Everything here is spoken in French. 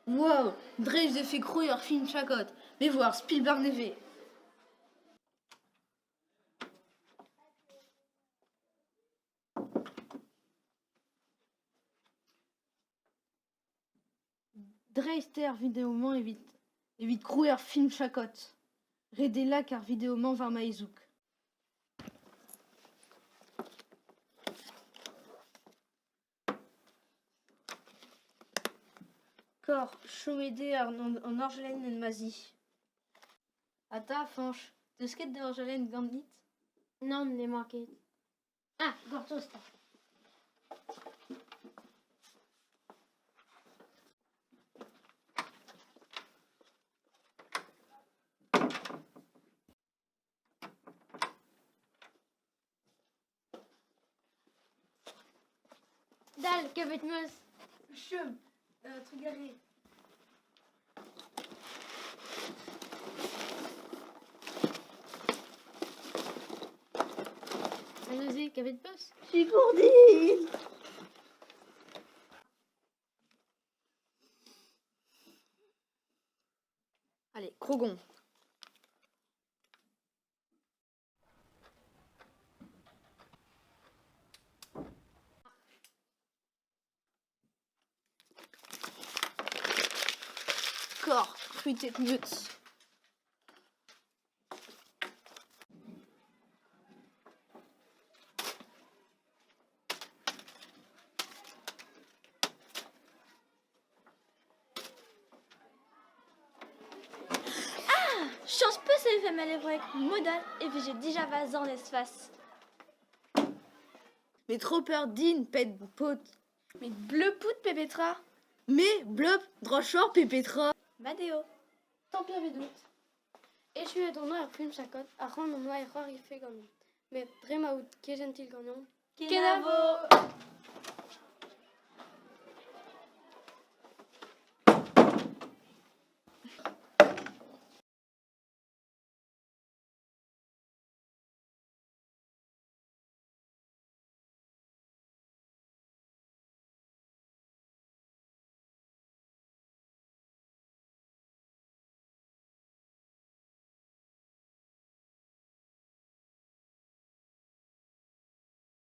Wow, Dre de fait croire film chacotte. Mais voir Spielberg neve. Dreister vidéoman évite croire film chacotte. Redela car vidéoman var maïzouk. Cor, chomédé en orgelaine en mazi. Ata, fanche, de sket de orgelaine gandit? Non, me l'ai manqué. Ah, gortosta. Dal, que vet meus? Chum, trugaré. Allez-y, que vet meus? Chigourdine. Allez, Crogon. Cor, fruité de mute. Chance peu c'est fait mal avec modal et puis j'ai déjà vazan l'espace. Mais trop peur din, pète pote. Mais bleu pout pépetra. Mais blop, drochor, pépetra. Badéo. Tant pis avec doute. Et je suis ton nom à film chacotte, à rendre mon noir il fait comme. Mais très maout, qui est gentil comme nom. Kenavo.